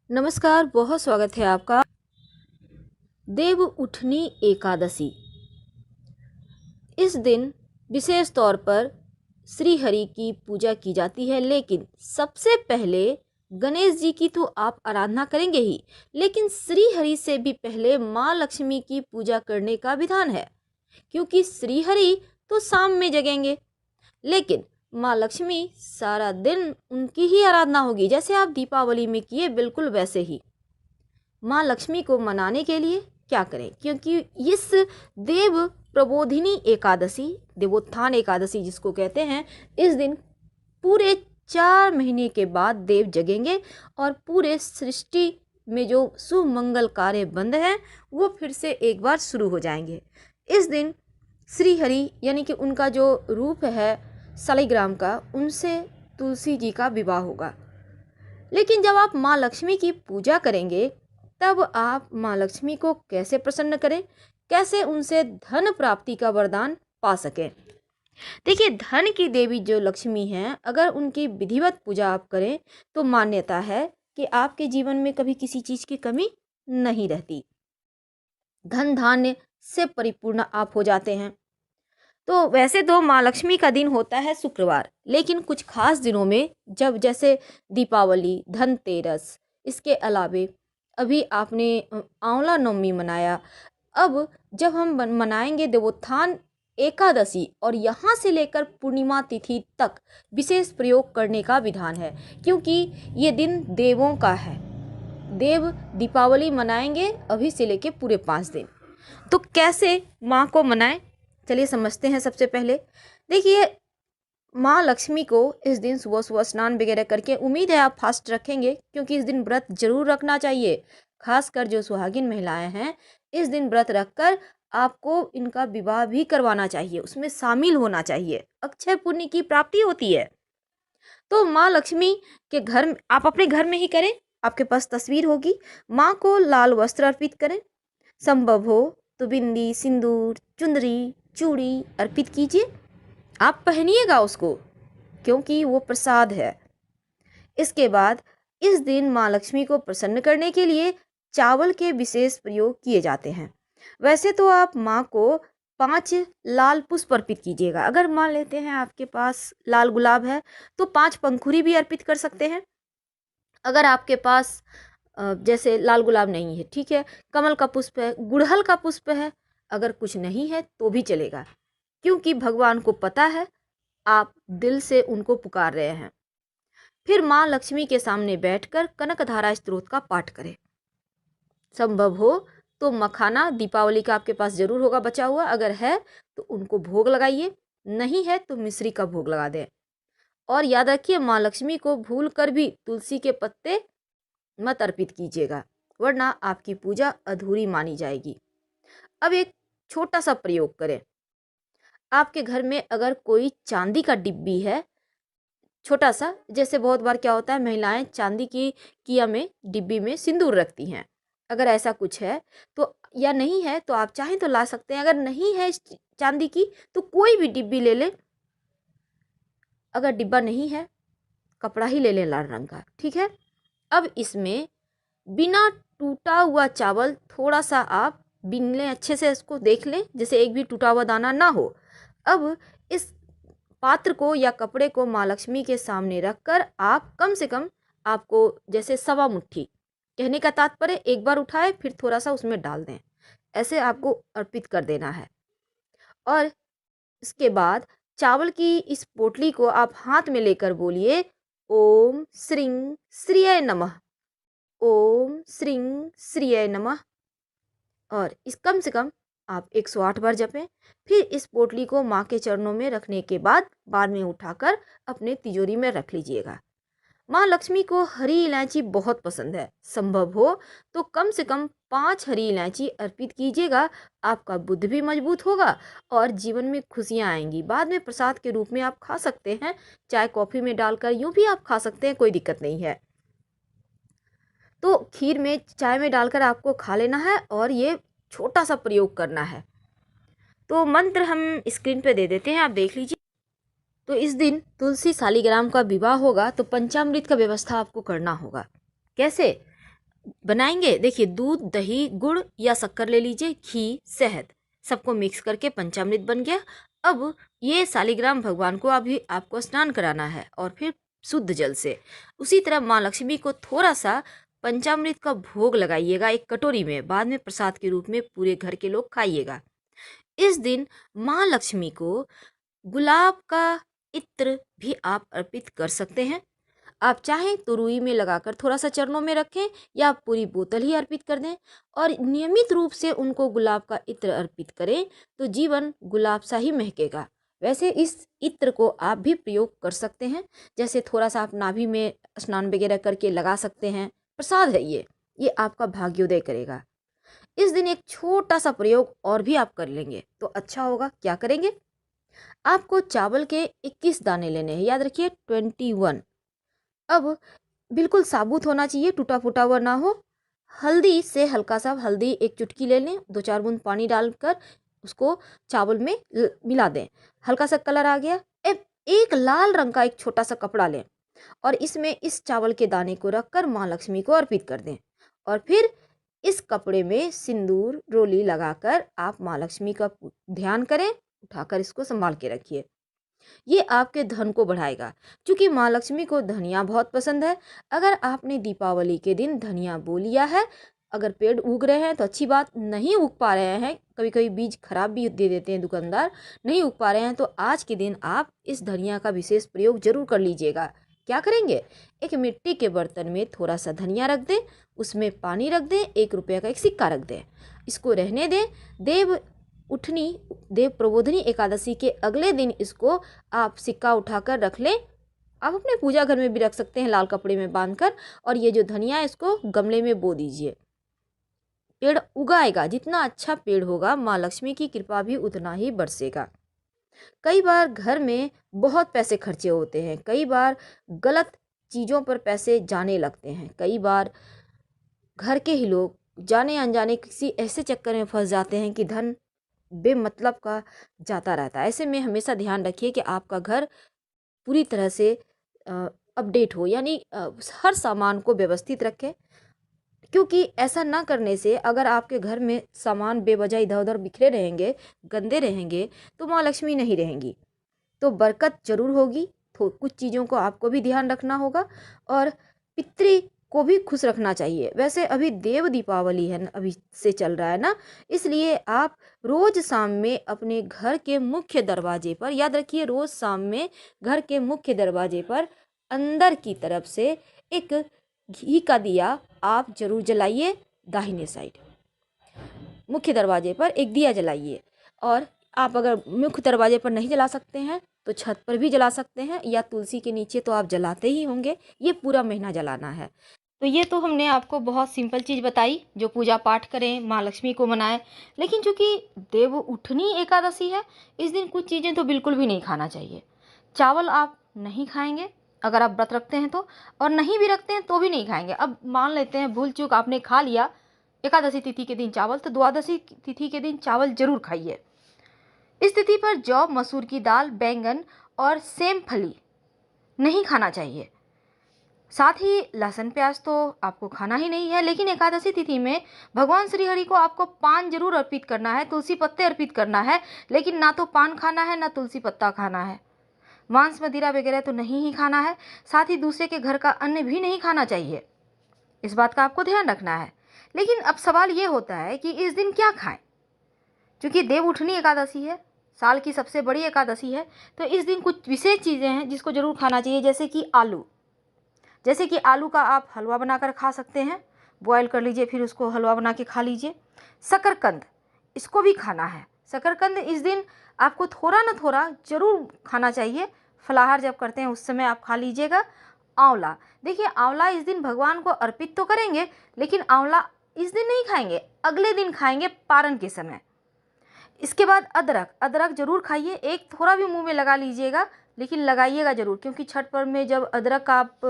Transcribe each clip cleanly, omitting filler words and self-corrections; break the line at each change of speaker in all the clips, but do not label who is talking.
नमस्कार, बहुत स्वागत है आपका। देव उठनी एकादशी। इस दिन विशेष तौर पर श्री हरि की पूजा की जाती है, लेकिन सबसे पहले गणेश जी की तो आप आराधना करेंगे ही, लेकिन श्री हरि से भी पहले माँ लक्ष्मी की पूजा करने का विधान है, क्योंकि श्री हरि तो शाम में जगेंगे, लेकिन माँ लक्ष्मी सारा दिन उनकी ही आराधना होगी। जैसे आप दीपावली में किए, बिल्कुल वैसे ही माँ लक्ष्मी को मनाने के लिए क्या करें, क्योंकि इस देव प्रबोधिनी एकादशी, देवोत्थान एकादशी जिसको कहते हैं, इस दिन पूरे 4 महीने के बाद देव जगेंगे और पूरे सृष्टि में जो शुभ मंगल कार्य बंद हैं वो फिर से एक बार शुरू हो जाएंगे। इस दिन श्री हरि यानी कि उनका जो रूप है शालिग्राम का, उनसे तुलसी जी का विवाह होगा। लेकिन जब आप माँ लक्ष्मी की पूजा करेंगे, तब आप माँ लक्ष्मी को कैसे प्रसन्न करें, कैसे उनसे धन प्राप्ति का वरदान पा सकें। देखिए, धन की देवी जो लक्ष्मी हैं, अगर उनकी विधिवत पूजा आप करें तो मान्यता है कि आपके जीवन में कभी किसी चीज़ की कमी नहीं रहती, धन धान्य से परिपूर्ण आप हो जाते हैं। तो वैसे तो माँ लक्ष्मी का दिन होता है शुक्रवार, लेकिन कुछ खास दिनों में, जब जैसे दीपावली, धनतेरस, इसके अलावे अभी आपने आंवला नवमी मनाया, अब जब हम मनाएंगे देवोत्थान एकादशी, और यहाँ से लेकर पूर्णिमा तिथि तक विशेष प्रयोग करने का विधान है, क्योंकि ये दिन देवों का है। देव दीपावली मनाएंगे अभी से लेके पूरे 5 दिन। तो कैसे माँ को मनाएं, चलिए समझते हैं। सबसे पहले देखिए, माँ लक्ष्मी को इस दिन सुबह सुबह स्नान वगैरह करके, उम्मीद है आप फास्ट रखेंगे, क्योंकि इस दिन व्रत जरूर रखना चाहिए। खासकर जो सुहागिन महिलाएं हैं, इस दिन व्रत रखकर आपको इनका विवाह भी करवाना चाहिए, उसमें शामिल होना चाहिए, अक्षय पुण्य की प्राप्ति होती है। तो माँ लक्ष्मी के घर आप अपने घर में ही करें, आपके पास तस्वीर होगी। माँ को लाल वस्त्र अर्पित करें, संभव हो तो बिंदी, सिंदूर, चुंदरी, चूड़ी अर्पित कीजिए। आप पहनिएगा उसको, क्योंकि वो प्रसाद है। इसके बाद इस दिन माँ लक्ष्मी को प्रसन्न करने के लिए चावल के विशेष प्रयोग किए जाते हैं। वैसे तो आप माँ को 5 लाल पुष्प अर्पित कीजिएगा। अगर मान लेते हैं आपके पास लाल गुलाब है, तो 5 पंखुड़ी भी अर्पित कर सकते हैं। अगर आपके पास जैसे लाल गुलाब नहीं है, ठीक है, कमल का पुष्प है, गुड़हल का पुष्प है, अगर कुछ नहीं है तो भी चलेगा, क्योंकि भगवान को पता है आप दिल से उनको पुकार रहे हैं। फिर माँ लक्ष्मी के सामने बैठकर कनकधारा स्तोत्र का पाठ करें। संभव हो तो मखाना दीपावली का आपके पास जरूर होगा बचा हुआ, अगर है तो उनको भोग लगाइए, नहीं है तो मिश्री का भोग लगा दें। और याद रखिए, माँ लक्ष्मी को भूल कर भी तुलसी के पत्ते मत अर्पित कीजिएगा, वरना आपकी पूजा अधूरी मानी जाएगी। अब एक छोटा सा प्रयोग करें। आपके घर में अगर कोई चांदी का डिब्बी है, छोटा सा, जैसे बहुत बार क्या होता है, महिलाएं चांदी की किया में डिब्बी में सिंदूर रखती हैं, अगर ऐसा कुछ है तो, या नहीं है तो आप चाहें तो ला सकते हैं। अगर नहीं है चांदी की, तो कोई भी डिब्बी ले लें। अगर डिब्बा नहीं है, कपड़ा ही ले लें लाल रंग का, ठीक है। अब इसमें बिना टूटा हुआ चावल थोड़ा सा आप बीन लें, अच्छे से इसको देख लें, जैसे एक भी टूटा हुआ दाना ना हो। अब इस पात्र को या कपड़े को माँ लक्ष्मी के सामने रखकर आप कम से कम, आपको जैसे 1.25 मुट्ठी, कहने का तात्पर्य एक बार उठाए फिर थोड़ा सा उसमें डाल दें, ऐसे आपको अर्पित कर देना है। और इसके बाद चावल की इस पोटली को आप हाथ में लेकर बोलिए, ओम श्रीं श्रीय नमः, ओम श्रीं श्रीय नमः, और इस कम से कम आप 108 बार जपें। फिर इस पोटली को माँ के चरणों में रखने के बाद में उठाकर अपने तिजोरी में रख लीजिएगा। माँ लक्ष्मी को हरी इलायची बहुत पसंद है, संभव हो तो कम से कम 5 हरी इलायची अर्पित कीजिएगा। आपका बुद्ध भी मजबूत होगा और जीवन में खुशियाँ आएंगी। बाद में प्रसाद के रूप में आप खा सकते हैं, चाय कॉफ़ी में डालकर यूँ भी आप खा सकते हैं, कोई दिक्कत नहीं है। तो खीर में, चाय में डालकर आपको खा लेना है, और ये छोटा सा प्रयोग करना है। तो मंत्र हम स्क्रीन पे दे देते हैं, आप देख लीजिए। तो इस दिन तुलसी शालिग्राम का विवाह होगा, तो पंचामृत का व्यवस्था आपको करना होगा। कैसे? बनाएंगे। देखिए, दूध, दही, गुड़ या शक्कर ले लीजिए, घी, शहद, सबको मिक्स करके पंचामृत बन गया। अब ये शालिग्राम भगवान को अभी आपको स्नान कराना है और फिर शुद्ध जल से। उसी तरह माँ लक्ष्मी को थोड़ा सा पंचामृत का भोग लगाइएगा एक कटोरी में, बाद में प्रसाद के रूप में पूरे घर के लोग खाइएगा। इस दिन माँ लक्ष्मी को गुलाब का इत्र भी आप अर्पित कर सकते हैं। आप चाहें तो रुई में लगाकर थोड़ा सा चरणों में रखें या आप पूरी बोतल ही अर्पित कर दें और नियमित रूप से उनको गुलाब का इत्र अर्पित करें तो जीवन गुलाब सा ही महकेगा। वैसे इस इत्र को आप भी प्रयोग कर सकते हैं, जैसे थोड़ा सा आप नाभि में स्नान वगैरह करके लगा सकते हैं। प्रसाद है ये आपका भाग्योदय करेगा। इस दिन एक छोटा सा प्रयोग और भी आप कर लेंगे तो अच्छा होगा। क्या करेंगे? आपको चावल के 21 दाने लेने हैं, याद रखिए 21। अब बिल्कुल साबुत होना चाहिए, टूटा फूटा हुआ ना हो। हल्दी से हल्का सा हल्दी एक चुटकी ले लें, 2-4 बूंद पानी डालकर उसको चावल में मिला दें। हल्का सा कलर आ गया। अब एक लाल रंग का एक छोटा सा कपड़ा लें और इसमें इस चावल के दाने को रखकर माँ लक्ष्मी को अर्पित कर दें और फिर इस कपड़े में सिंदूर रोली लगाकर आप माँ लक्ष्मी का ध्यान करें। उठाकर इसको संभाल के रखिए। ये आपके धन को बढ़ाएगा, क्योंकि माँ लक्ष्मी को धनिया बहुत पसंद है। अगर आपने दीपावली के दिन धनिया बो लिया है, अगर पेड़ उग रहे हैं तो अच्छी बात, नहीं उग पा रहे हैं, कभी कभी बीज खराब भी दे देते हैं दुकानदार, नहीं उग पा रहे हैं, तो आज के दिन आप इस धनिया का विशेष प्रयोग जरूर कर लीजिएगा। क्या करेंगे? एक मिट्टी के बर्तन में थोड़ा सा धनिया रख दें, उसमें पानी रख दें, 1 रुपये का एक सिक्का रख दें, इसको रहने दें। देव प्रबोधनी एकादशी के अगले दिन इसको आप सिक्का उठाकर रख लें। आप अपने पूजा घर में भी रख सकते हैं लाल कपड़े में बांधकर। और ये जो धनिया है इसको गमले में बो दीजिए। पेड़ उगाएगा, जितना अच्छा पेड़ होगा माँ लक्ष्मी की कृपा भी उतना ही बरसेगा। कई बार घर में बहुत पैसे खर्चे होते हैं, कई बार गलत चीज़ों पर पैसे जाने लगते हैं, कई बार घर के ही लोग जाने अनजाने किसी ऐसे चक्कर में फंस जाते हैं कि धन बेमतलब का जाता रहता है। ऐसे में हमेशा ध्यान रखिए कि आपका घर पूरी तरह से अपडेट हो, यानी हर सामान को व्यवस्थित रखें, क्योंकि ऐसा ना करने से अगर आपके घर में सामान बेवजह इधर उधर बिखरे रहेंगे, गंदे रहेंगे, तो माँ लक्ष्मी नहीं रहेंगी, तो बरकत जरूर होगी। तो कुछ चीज़ों को आपको भी ध्यान रखना होगा और पितृ को भी खुश रखना चाहिए। वैसे अभी देव दीपावली है ना, अभी से चल रहा है ना, इसलिए आप रोज शाम में अपने घर के मुख्य दरवाजे पर, याद रखिए रोज शाम में घर के मुख्य दरवाजे पर अंदर की तरफ से एक घी का दिया आप जरूर जलाइए। दाहिने साइड मुख्य दरवाजे पर एक दिया जलाइए। और आप अगर मुख्य दरवाजे पर नहीं जला सकते हैं तो छत पर भी जला सकते हैं, या तुलसी के नीचे तो आप जलाते ही होंगे। ये पूरा महीना जलाना है। तो ये तो हमने आपको बहुत सिंपल चीज़ बताई, जो पूजा पाठ करें, माँ लक्ष्मी को मनाएं। लेकिन चूंकि देव उठनी एकादशी है, इस दिन कुछ चीज़ें तो बिल्कुल भी नहीं खाना चाहिए। चावल आप नहीं खाएंगे अगर आप व्रत रखते हैं तो, और नहीं भी रखते हैं तो भी नहीं खाएंगे। अब मान लेते हैं भूल चूक आपने खा लिया एकादशी तिथि के दिन चावल, तो द्वादशी तिथि के दिन चावल जरूर खाइए। इस तिथि पर जौ, मसूर की दाल, बैंगन और सेम फली नहीं खाना चाहिए। साथ ही लहसुन प्याज तो आपको खाना ही नहीं है। लेकिन एकादशी तिथि में भगवान श्री हरि को आपको पान जरूर अर्पित करना है, तुलसी पत्ते अर्पित करना है, लेकिन ना तो पान खाना है ना तुलसी पत्ता खाना है। मांस मदिरा वगैरह तो नहीं ही खाना है। साथ ही दूसरे के घर का अन्न भी नहीं खाना चाहिए, इस बात का आपको ध्यान रखना है। लेकिन अब सवाल ये होता है कि इस दिन क्या खाएं। क्योंकि देव उठनी एकादशी है, साल की सबसे बड़ी एकादशी है, तो इस दिन कुछ विशेष चीज़ें हैं जिसको जरूर खाना चाहिए। जैसे कि आलू का आप हलवा बनाकर खा सकते हैं, बॉयल कर लीजिए फिर उसको हलवा बना के खा लीजिए। शकरकंद, इसको भी खाना है। शकरकंद इस दिन आपको थोड़ा ना थोड़ा जरूर खाना चाहिए। फलाहार जब करते हैं उस समय आप खा लीजिएगा। आंवला, देखिए आंवला इस दिन भगवान को अर्पित तो करेंगे, लेकिन आंवला इस दिन नहीं खाएंगे, अगले दिन खाएंगे पारण के समय। इसके बाद अदरक जरूर खाइए, एक थोड़ा भी मुंह में लगा लीजिएगा, लेकिन लगाइएगा ज़रूर, क्योंकि छठ पर्व में जब अदरक का आप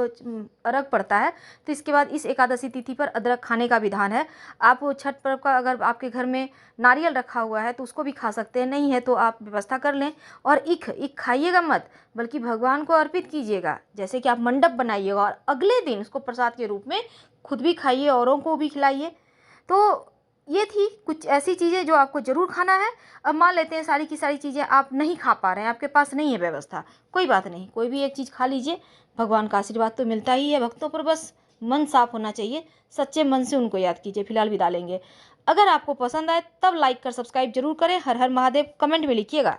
अर्घ पड़ता है तो इसके बाद इस एकादशी तिथि पर अदरक खाने का विधान है। आप छठ पर्व का अगर आपके घर में नारियल रखा हुआ है तो उसको भी खा सकते हैं, नहीं है तो आप व्यवस्था कर लें। और ईख खाइएगा मत, बल्कि भगवान को अर्पित कीजिएगा। जैसे कि आप मंडप बनाइएगा और अगले दिन उसको प्रसाद के रूप में खुद भी खाइए, औरों को भी खिलाइए। तो ये थी कुछ ऐसी चीज़ें जो आपको ज़रूर खाना है। अब मान लेते हैं सारी की सारी चीज़ें आप नहीं खा पा रहे हैं, आपके पास नहीं है व्यवस्था, कोई बात नहीं, कोई भी एक चीज़ खा लीजिए। भगवान का आशीर्वाद तो मिलता ही है भक्तों पर, बस मन साफ होना चाहिए, सच्चे मन से उनको याद कीजिए। फिलहाल विदा लेंगे। अगर आपको पसंद आए तब लाइक कर सब्सक्राइब जरूर करें। हर हर महादेव कमेंट में लिखिएगा।